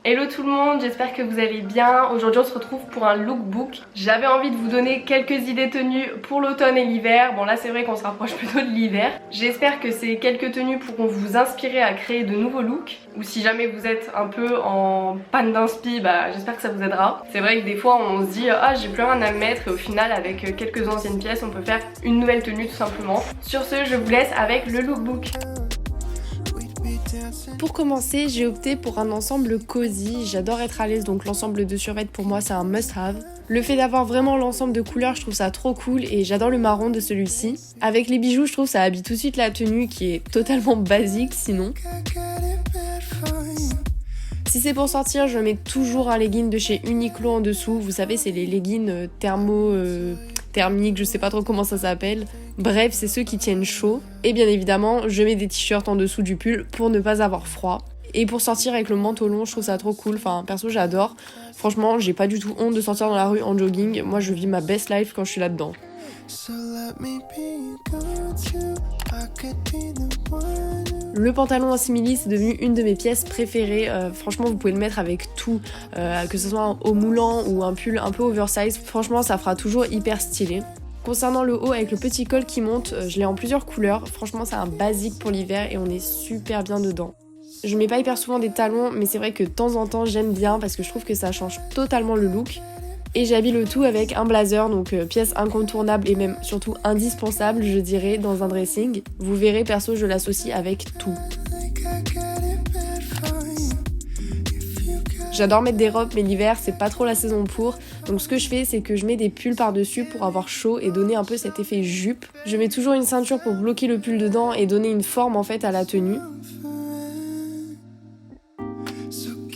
Hello tout le monde, j'espère que vous allez bien. Aujourd'hui on se retrouve pour un lookbook. J'avais envie de vous donner quelques idées tenues pour l'automne et l'hiver. Bon là c'est vrai qu'on se rapproche plutôt de l'hiver. J'espère que ces quelques tenues pourront vous inspirer à créer de nouveaux looks. Ou si jamais vous êtes un peu en panne d'inspi, j'espère que ça vous aidera. C'est vrai que des fois on se dit ah j'ai plus rien à me mettre et au final avec quelques anciennes pièces on peut faire une nouvelle tenue tout simplement. Sur ce je vous laisse avec le lookbook. Pour commencer, j'ai opté pour un ensemble cosy, j'adore être à l'aise donc l'ensemble de survêtements pour moi c'est un must-have. Le fait d'avoir vraiment l'ensemble de couleurs, je trouve ça trop cool et j'adore le marron de celui-ci. Avec les bijoux, je trouve ça habille tout de suite la tenue qui est totalement basique sinon. Si c'est pour sortir, je mets toujours un legging de chez Uniqlo en dessous. Vous savez, c'est les leggings thermiques, je sais pas trop comment ça s'appelle. Bref, c'est ceux qui tiennent chaud. Et bien évidemment, je mets des t-shirts en dessous du pull pour ne pas avoir froid. Et pour sortir avec le manteau long, je trouve ça trop cool. Enfin, perso, j'adore. Franchement, j'ai pas du tout honte de sortir dans la rue en jogging. Moi, je vis ma best life quand je suis là-dedans. Le pantalon en simili, c'est devenu une de mes pièces préférées. Franchement, vous pouvez le mettre avec tout, que ce soit un haut moulant ou un pull un peu oversize. Franchement, ça fera toujours hyper stylé. Concernant le haut avec le petit col qui monte, je l'ai en plusieurs couleurs. Franchement, c'est un basique pour l'hiver et on est super bien dedans. Je mets pas hyper souvent des talons, mais c'est vrai que de temps en temps, j'aime bien parce que je trouve que ça change totalement le look. Et j'habille le tout avec un blazer, donc pièce incontournable et même surtout indispensable, je dirais, dans un dressing. Vous verrez, perso, je l'associe avec tout. J'adore mettre des robes, mais l'hiver, c'est pas trop la saison pour. Donc ce que je fais, c'est que je mets des pulls par-dessus pour avoir chaud et donner un peu cet effet jupe. Je mets toujours une ceinture pour bloquer le pull dedans et donner une forme en fait à la tenue.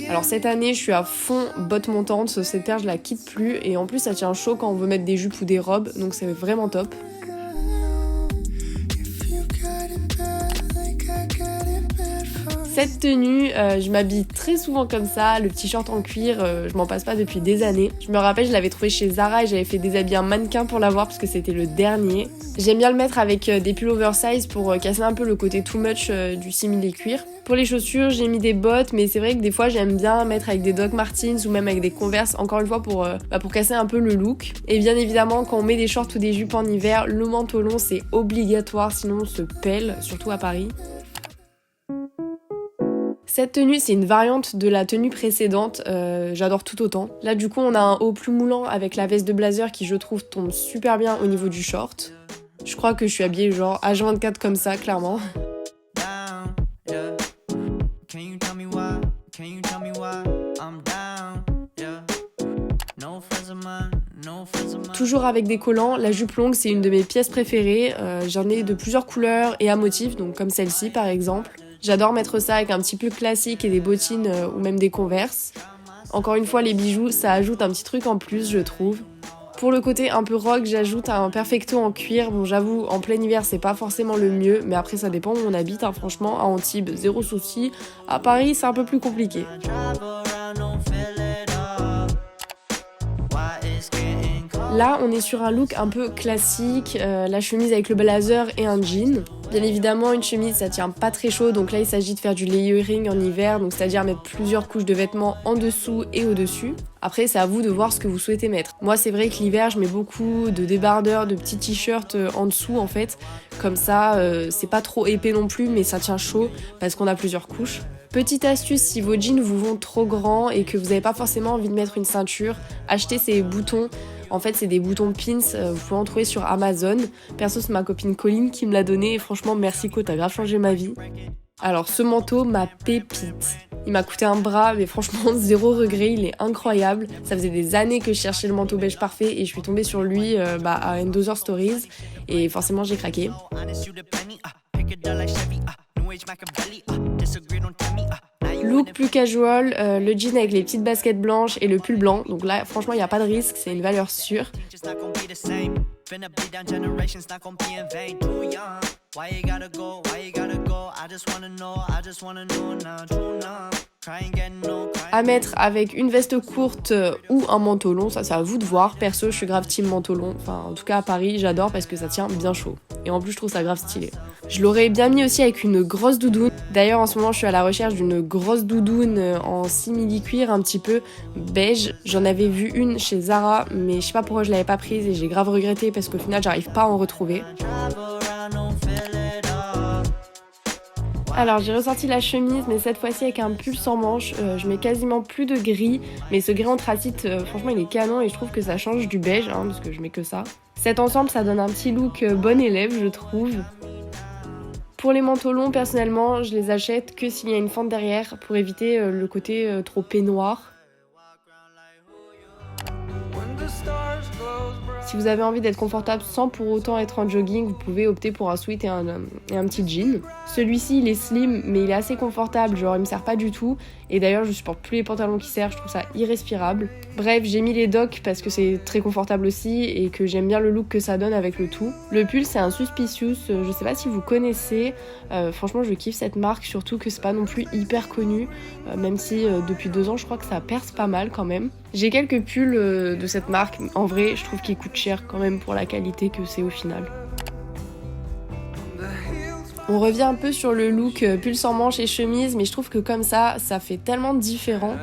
Alors cette année, je suis à fond bottes montantes, cette paire je la quitte plus et en plus ça tient chaud quand on veut mettre des jupes ou des robes, donc c'est vraiment top. Cette tenue, je m'habille très souvent comme ça, le petit short en cuir, je m'en passe pas depuis des années. Je me rappelle, je l'avais trouvé chez Zara et j'avais fait déshabiller un mannequin pour l'avoir parce que c'était le dernier. J'aime bien le mettre avec des pulls oversize pour casser un peu le côté too much du simili cuir. Pour les chaussures, j'ai mis des bottes, mais c'est vrai que des fois j'aime bien mettre avec des Doc Martens ou même avec des Converse, encore une fois pour casser un peu le look. Et bien évidemment, quand on met des shorts ou des jupes en hiver, le manteau long c'est obligatoire, sinon on se pèle, surtout à Paris. Cette tenue, c'est une variante de la tenue précédente, j'adore tout autant. Là, du coup, on a un haut plus moulant avec la veste de blazer qui, je trouve, tombe super bien au niveau du short. Je crois que je suis habillée genre H24 comme ça, clairement. Toujours avec des collants, la jupe longue, c'est une de mes pièces préférées. J'en ai de plusieurs couleurs et à motifs, donc comme celle-ci par exemple. J'adore mettre ça avec un petit pull classique et des bottines ou même des Converse. Encore une fois, les bijoux, ça ajoute un petit truc en plus, je trouve. Pour le côté un peu rock, j'ajoute un perfecto en cuir. Bon, j'avoue, en plein hiver, c'est pas forcément le mieux, mais après, ça dépend où on habite. Franchement, à Antibes, zéro souci. À Paris, c'est un peu plus compliqué. Là, on est sur un look un peu classique, la chemise avec le blazer et un jean. Bien évidemment, une chemise, ça tient pas très chaud, donc là, il s'agit de faire du layering en hiver, donc c'est-à-dire mettre plusieurs couches de vêtements en dessous et au-dessus. Après, c'est à vous de voir ce que vous souhaitez mettre. Moi, c'est vrai que l'hiver, je mets beaucoup de débardeurs, de petits t-shirts en dessous, en fait. Comme ça, c'est pas trop épais non plus, mais ça tient chaud parce qu'on a plusieurs couches. Petite astuce, si vos jeans vous vont trop grands et que vous n'avez pas forcément envie de mettre une ceinture, achetez ces boutons. En fait, c'est des boutons pins, vous pouvez en trouver sur Amazon. Perso, c'est ma copine Colline qui me l'a donné et franchement, merci Co, t'as grave changé ma vie. Alors, ce manteau, ma pépite. Il m'a coûté un bras, mais franchement, zéro regret, il est incroyable. Ça faisait des années que je cherchais le manteau beige parfait et je suis tombée sur lui à Endother Stories et forcément, j'ai craqué. Look plus casual, le jean avec les petites baskets blanches et le pull blanc. Donc là, franchement, il n'y a pas de risque, c'est une valeur sûre. À mettre avec une veste courte ou un manteau long, ça c'est à vous de voir. Perso, je suis grave team manteau long. Enfin, en tout cas à Paris, j'adore parce que ça tient bien chaud. Et en plus, je trouve ça grave stylé. Je l'aurais bien mis aussi avec une grosse doudoune. D'ailleurs en ce moment je suis à la recherche d'une grosse doudoune en simili-cuir un petit peu beige. J'en avais vu une chez Zara mais je sais pas pourquoi je l'avais pas prise et j'ai grave regretté parce qu'au final j'arrive pas à en retrouver. Alors j'ai ressorti la chemise mais cette fois-ci avec un pull sans manches. Je mets quasiment plus de gris mais ce gris anthracite franchement il est canon et je trouve que ça change du beige parce que je mets que ça. Cet ensemble ça donne un petit look bon élève je trouve. Pour les manteaux longs, personnellement, je les achète que s'il y a une fente derrière pour éviter le côté trop peignoir. Si vous avez envie d'être confortable sans pour autant être en jogging, vous pouvez opter pour un sweat et un petit jean. Celui-ci, il est slim, mais il est assez confortable, genre il me sert pas du tout. Et d'ailleurs, je supporte plus les pantalons qui serrent, je trouve ça irrespirable. Bref, j'ai mis les docks parce que c'est très confortable aussi et que j'aime bien le look que ça donne avec le tout. Le pull, c'est un Suspicious, je sais pas si vous connaissez. Franchement, je kiffe cette marque, surtout que c'est pas non plus hyper connu, même si depuis 2 ans, je crois que ça perce pas mal quand même. J'ai quelques pulls de cette marque, en vrai, je trouve qu'ils coûtent cher quand même pour la qualité que c'est au final. On revient un peu sur le look pull sans manches et chemise, mais je trouve que comme ça fait tellement différent.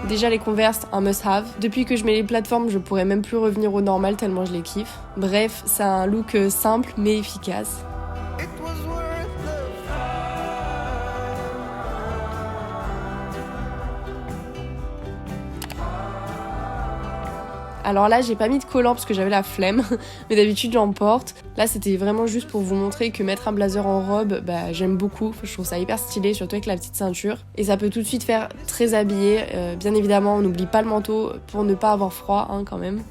Déjà les Converse, un must-have. Depuis que je mets les plateformes, je pourrais même plus revenir au normal tellement je les kiffe. Bref, c'est un look simple mais efficace. Alors là, j'ai pas mis de collant parce que j'avais la flemme, mais d'habitude j'en porte. Là, c'était vraiment juste pour vous montrer que mettre un blazer en robe, j'aime beaucoup. Je trouve ça hyper stylé, surtout avec la petite ceinture. Et ça peut tout de suite faire très habillé. Bien évidemment, on n'oublie pas le manteau pour ne pas avoir froid quand même.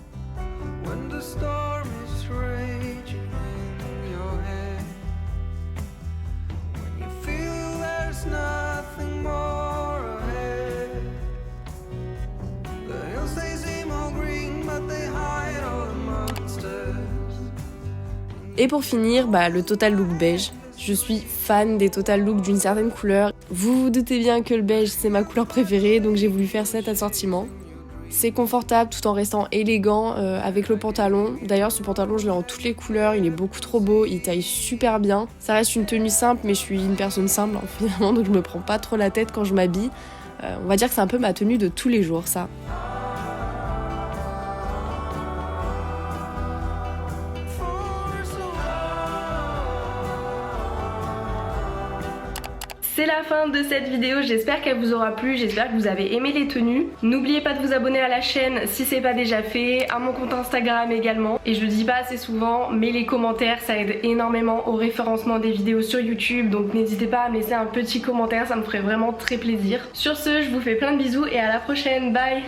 Et pour finir, le total look beige. Je suis fan des total looks d'une certaine couleur. Vous vous doutez bien que le beige c'est ma couleur préférée, donc j'ai voulu faire cet assortiment. C'est confortable tout en restant élégant avec le pantalon. D'ailleurs ce pantalon je l'ai en toutes les couleurs, il est beaucoup trop beau, il taille super bien. Ça reste une tenue simple mais je suis une personne simple finalement donc je me prends pas trop la tête quand je m'habille. On va dire que c'est un peu ma tenue de tous les jours ça. C'est la fin de cette vidéo, j'espère qu'elle vous aura plu, j'espère que vous avez aimé les tenues. N'oubliez pas de vous abonner à la chaîne si c'est pas déjà fait, à mon compte Instagram également. Et je le dis pas assez souvent, mais les commentaires ça aide énormément au référencement des vidéos sur YouTube. Donc n'hésitez pas à me laisser un petit commentaire, ça me ferait vraiment très plaisir. Sur ce, je vous fais plein de bisous et à la prochaine, bye!